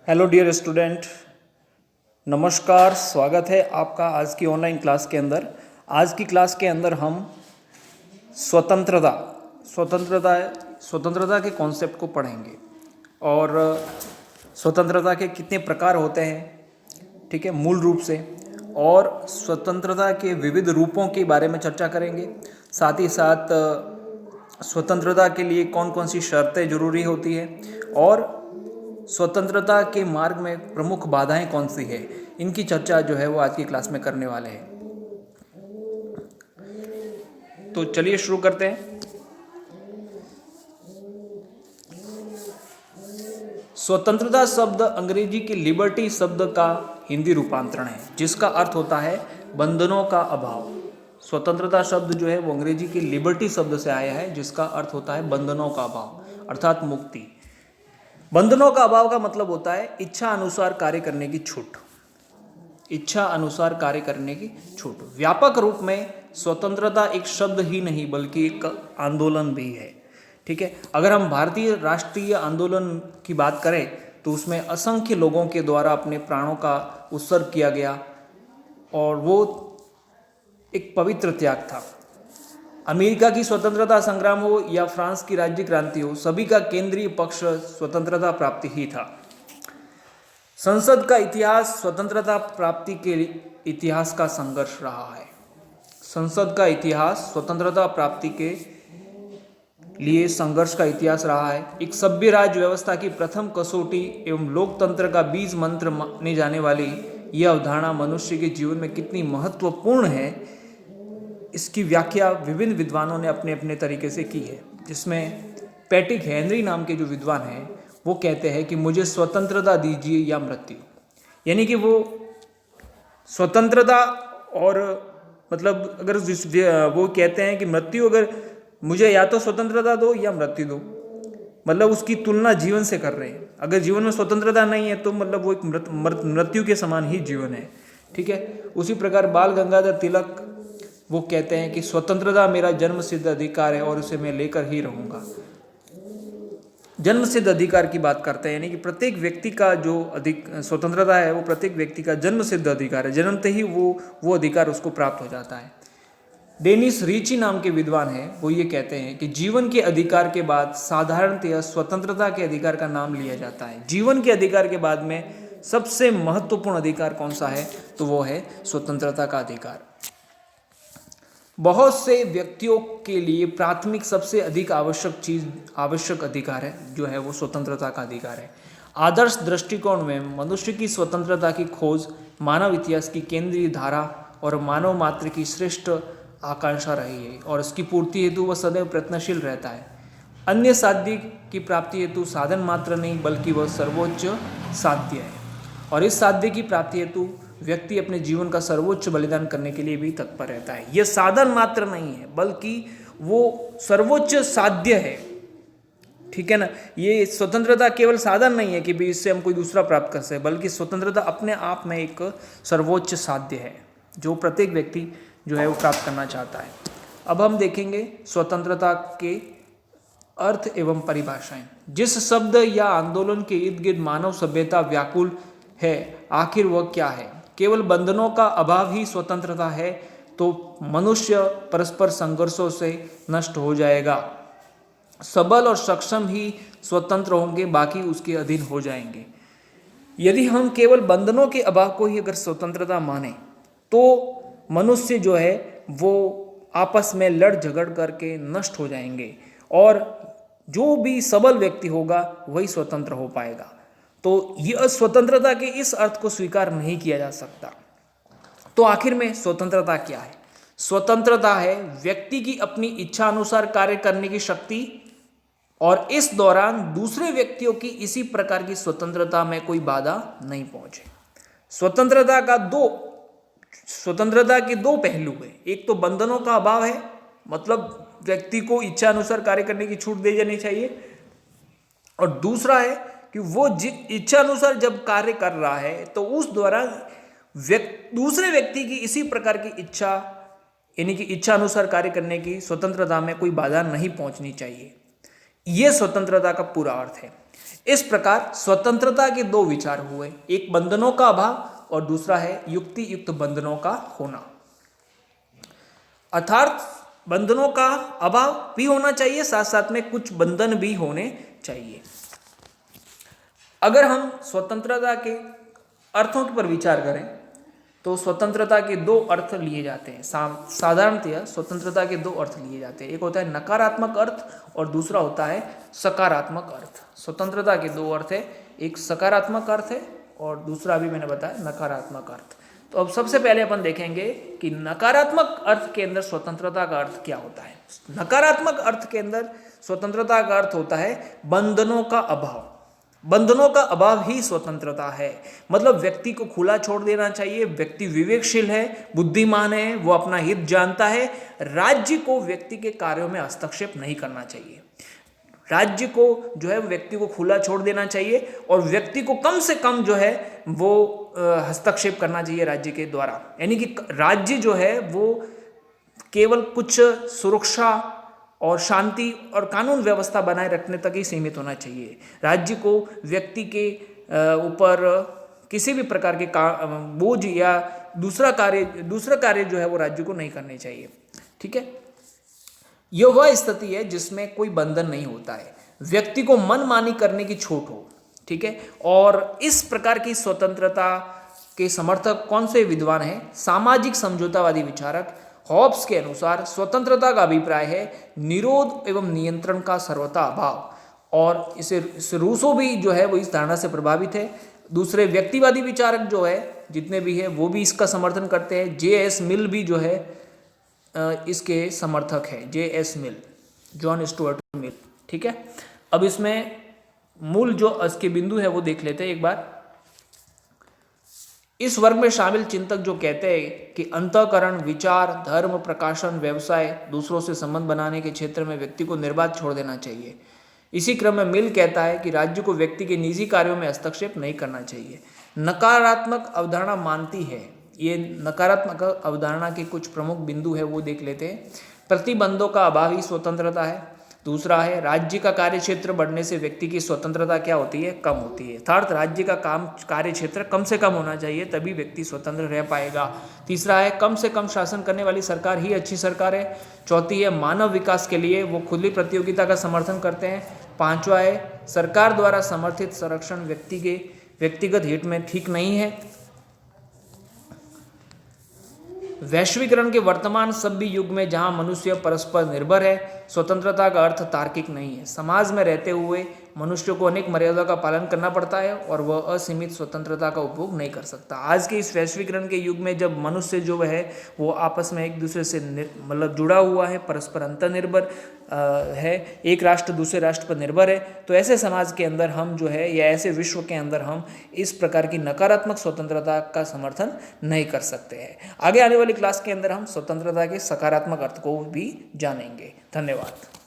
Hello dear student, नमस्कार। स्वागत है आपका आज की ऑनलाइन क्लास के अंदर। आज की क्लास के अंदर हम स्वतंत्रता स्वतंत्रता स्वतंत्रता के कॉन्सेप्ट को पढ़ेंगे और स्वतंत्रता के कितने प्रकार होते हैं, ठीक है, मूल रूप से, और स्वतंत्रता के विविध रूपों के बारे में चर्चा करेंगे। साथ ही साथ स्वतंत्रता के लिए कौन कौन सी शर्तें जरूरी होती है और स्वतंत्रता के मार्ग में प्रमुख बाधाएं कौन सी है, इनकी चर्चा जो है वो आज की क्लास में करने वाले हैं। तो चलिए शुरू करते हैं। स्वतंत्रता शब्द अंग्रेजी के लिबर्टी शब्द का हिंदी रूपांतरण है, जिसका अर्थ होता है बंधनों का अभाव। स्वतंत्रता शब्द जो है वो अंग्रेजी के लिबर्टी शब्द से आया है, जिसका अर्थ होता है बंधनों का अभाव अर्थात मुक्ति। बंधनों का अभाव का मतलब होता है इच्छा अनुसार कार्य करने की छूट। इच्छा अनुसार कार्य करने की छूट। व्यापक रूप में स्वतंत्रता एक शब्द ही नहीं बल्कि एक आंदोलन भी है, ठीक है। अगर हम भारतीय राष्ट्रीय आंदोलन की बात करें तो उसमें असंख्य लोगों के द्वारा अपने प्राणों का उत्सर्ग किया गया और वो एक पवित्र त्याग था। अमेरिका की स्वतंत्रता संग्राम हो या फ्रांस की राज्य क्रांति हो, सभी का केंद्रीय पक्ष स्वतंत्रता प्राप्ति ही था। संसद का इतिहास स्वतंत्रता प्राप्ति के इतिहास का संघर्ष रहा है। संसद का इतिहास स्वतंत्रता प्राप्ति के लिए संघर्ष का इतिहास रहा है। एक सभ्य राज्य व्यवस्था की प्रथम कसौटी एवं लोकतंत्र का बीज मंत्र माने जाने वाली यह अवधारणा मनुष्य के जीवन में कितनी महत्वपूर्ण है, इसकी व्याख्या विभिन्न विद्वानों ने अपने अपने तरीके से की है। जिसमें पैट्रिक हेनरी नाम के जो विद्वान हैं वो कहते हैं कि मुझे स्वतंत्रता दीजिए या मृत्यु। यानी कि वो स्वतंत्रता और मतलब अगर वो कहते हैं कि मृत्यु, अगर मुझे या तो स्वतंत्रता दो या मृत्यु दो, मतलब उसकी तुलना जीवन से कर रहे हैं। अगर जीवन में स्वतंत्रता नहीं है तो मतलब वो एक मृत्यु के समान ही जीवन है, ठीक है। उसी प्रकार बाल गंगाधर तिलक वो कहते हैं कि स्वतंत्रता मेरा जन्म सिद्ध अधिकार है और उसे मैं लेकर ही रहूंगा। जन्म सिद्ध अधिकार की बात करते हैं, यानी कि प्रत्येक व्यक्ति का जो स्वतंत्रता है वो प्रत्येक व्यक्ति का जन्म सिद्ध अधिकार है। जन्मते ही वो अधिकार उसको प्राप्त हो जाता है। डेनिस रीची नाम के विद्वान हैं, वो ये कहते हैं कि जीवन के अधिकार के बाद साधारणतया स्वतंत्रता के अधिकार का नाम लिया जाता है। जीवन के अधिकार के बाद में सबसे महत्वपूर्ण अधिकार कौन सा है, तो वो है स्वतंत्रता का अधिकार। बहुत से व्यक्तियों के लिए प्राथमिक सबसे अधिक आवश्यक अधिकार है जो है वो स्वतंत्रता का अधिकार है। आदर्श दृष्टिकोण में मनुष्य की स्वतंत्रता की खोज मानव इतिहास की केंद्रीय धारा और मानव मात्र की श्रेष्ठ आकांक्षा रही है और इसकी पूर्ति हेतु वह सदैव प्रयत्नशील रहता है। अन्य साध्य की प्राप्ति हेतु साधन मात्र नहीं बल्कि वह सर्वोच्च साध्य है और इस साध्य की प्राप्ति हेतु व्यक्ति अपने जीवन का सर्वोच्च बलिदान करने के लिए भी तत्पर रहता है। यह साधन मात्र नहीं है बल्कि वो सर्वोच्च साध्य है, ठीक है ना। ये स्वतंत्रता केवल साधन नहीं है कि भी इससे हम कोई दूसरा प्राप्त कर सके, बल्कि स्वतंत्रता अपने आप में एक सर्वोच्च साध्य है जो प्रत्येक व्यक्ति जो है वो प्राप्त करना चाहता है। अब हम देखेंगे स्वतंत्रता के अर्थ एवं परिभाषाएं। जिस शब्द या आंदोलन के इर्द गिर्द मानव सभ्यता व्याकुल है, आखिर वह क्या है? केवल बंधनों का अभाव ही स्वतंत्रता है तो मनुष्य परस्पर संघर्षों से नष्ट हो जाएगा। सबल और सक्षम ही स्वतंत्र होंगे, बाकी उसके अधीन हो जाएंगे। यदि हम केवल बंधनों के अभाव को ही अगर स्वतंत्रता माने तो मनुष्य जो है वो आपस में लड़ झगड़ करके नष्ट हो जाएंगे और जो भी सबल व्यक्ति होगा वही स्वतंत्र हो पाएगा। तो यह स्वतंत्रता के इस अर्थ को स्वीकार नहीं किया जा सकता। तो आखिर में स्वतंत्रता क्या है? स्वतंत्रता है व्यक्ति की अपनी इच्छा अनुसार कार्य करने की शक्ति और इस दौरान दूसरे व्यक्तियों की इसी प्रकार की स्वतंत्रता में कोई बाधा नहीं पहुंचे। स्वतंत्रता के दो पहलू है। एक तो बंधनों का अभाव है, मतलब व्यक्ति को इच्छा अनुसार कार्य करने की छूट दी जानी चाहिए, और दूसरा है कि वो इच्छा अनुसार जब कार्य कर रहा है तो उस दौरान दूसरे व्यक्ति की इसी प्रकार की इच्छा यानी कि इच्छा अनुसार कार्य करने की स्वतंत्रता में कोई बाधा नहीं पहुंचनी चाहिए। ये स्वतंत्रता का पूरा अर्थ है। इस प्रकार स्वतंत्रता के दो विचार हुए, एक बंधनों का अभाव और दूसरा है युक्ति युक्त बंधनों का होना। अर्थात बंधनों का अभाव भी होना चाहिए, साथ साथ में कुछ बंधन भी होने चाहिए। अगर हम स्वतंत्रता के अर्थों पर विचार करें तो स्वतंत्रता के दो अर्थ लिए जाते हैं। साधारणतः स्वतंत्रता के दो अर्थ लिए जाते हैं, एक होता है नकारात्मक अर्थ और दूसरा होता है सकारात्मक अर्थ। स्वतंत्रता के दो अर्थ है, एक सकारात्मक अर्थ है और दूसरा भी मैंने बताया नकारात्मक अर्थ। तो अब सबसे पहले अपन देखेंगे कि नकारात्मक अर्थ के अंदर स्वतंत्रता का अर्थ क्या होता है। नकारात्मक अर्थ के अंदर स्वतंत्रता का अर्थ होता है बंधनों का अभाव। बंधनों का अभाव ही स्वतंत्रता है, मतलब व्यक्ति को खुला छोड़ देना चाहिए। व्यक्ति विवेकशील है, बुद्धिमान है, वो अपना हित जानता है। राज्य को व्यक्ति के कार्यों में हस्तक्षेप नहीं करना चाहिए। राज्य को जो है व्यक्ति को खुला छोड़ देना चाहिए और व्यक्ति को कम से कम जो है वो हस्तक्षेप करना चाहिए राज्य के द्वारा। यानी कि राज्य जो है वो केवल कुछ सुरक्षा और शांति और कानून व्यवस्था बनाए रखने तक ही सीमित होना चाहिए। राज्य को व्यक्ति के ऊपर किसी भी प्रकार के बोझ या दूसरा कार्य जो है वो राज्य को नहीं करने चाहिए। ठीक है, यह वह स्थिति है जिसमें कोई बंधन नहीं होता है, व्यक्ति को मनमानी करने की छूट हो। ठीक है, और इस प्रकार की स्वतंत्रता के समर्थक कौन से विद्वान हैं? सामाजिक समझौतावादी विचारक हॉब्स के अनुसार स्वतंत्रता का अभिप्राय है निरोध एवं नियंत्रण का सर्वथा अभाव। और इसे रूसो भी जो है वो इस धारणा से प्रभावित है। दूसरे व्यक्तिवादी विचारक जो है जितने भी है वो भी इसका समर्थन करते हैं। J.S. मिल भी जो है इसके समर्थक है। J.S. मिल, जॉन स्टुअर्ट मिल। ठीक है, अब इसमें मूल जो इसके बिंदु है वो देख लेते हैं एक बार। इस वर्ग में शामिल चिंतक जो कहते हैं कि अंतःकरण, विचार, धर्म, प्रकाशन, व्यवसाय, दूसरों से संबंध बनाने के क्षेत्र में व्यक्ति को निर्बाध छोड़ देना चाहिए। इसी क्रम में मिल कहता है कि राज्य को व्यक्ति के निजी कार्यों में हस्तक्षेप नहीं करना चाहिए। नकारात्मक अवधारणा मानती है, ये नकारात्मक अवधारणा के कुछ प्रमुख बिंदु है वो देख लेते हैं। प्रतिबंधों का अभाव ही स्वतंत्रता है। दूसरा है राज्य का कार्य क्षेत्र बढ़ने से व्यक्ति की स्वतंत्रता क्या होती है? कम होती है। अर्थात राज्य का कार्य क्षेत्र कम से कम होना चाहिए, तभी व्यक्ति स्वतंत्र रह पाएगा। तीसरा है कम से कम शासन करने वाली सरकार ही अच्छी सरकार है। चौथी है मानव विकास के लिए वो खुली प्रतियोगिता का समर्थन करते हैं। पांचवा है सरकार द्वारा समर्थित संरक्षण व्यक्ति के व्यक्तिगत हित में ठीक नहीं है। वैश्वीकरण के वर्तमान सभ्य युग में जहां मनुष्य परस्पर निर्भर है, स्वतंत्रता का अर्थ तार्किक नहीं है। समाज में रहते हुए मनुष्य को अनेक मर्यादा का पालन करना पड़ता है और वह असीमित स्वतंत्रता का उपभोग नहीं कर सकता। आज के इस वैश्वीकरण के युग में जब मनुष्य जो है वो आपस में एक दूसरे से मतलब जुड़ा हुआ है, परस्पर अंतर्निर्भर है, एक राष्ट्र दूसरे राष्ट्र पर निर्भर है, तो ऐसे समाज के अंदर हम जो है या ऐसे विश्व के अंदर हम इस प्रकार की नकारात्मक स्वतंत्रता का समर्थन नहीं कर सकते हैं। आगे आने वाली क्लास के अंदर हम स्वतंत्रता के सकारात्मक अर्थ को भी जानेंगे। धन्यवाद।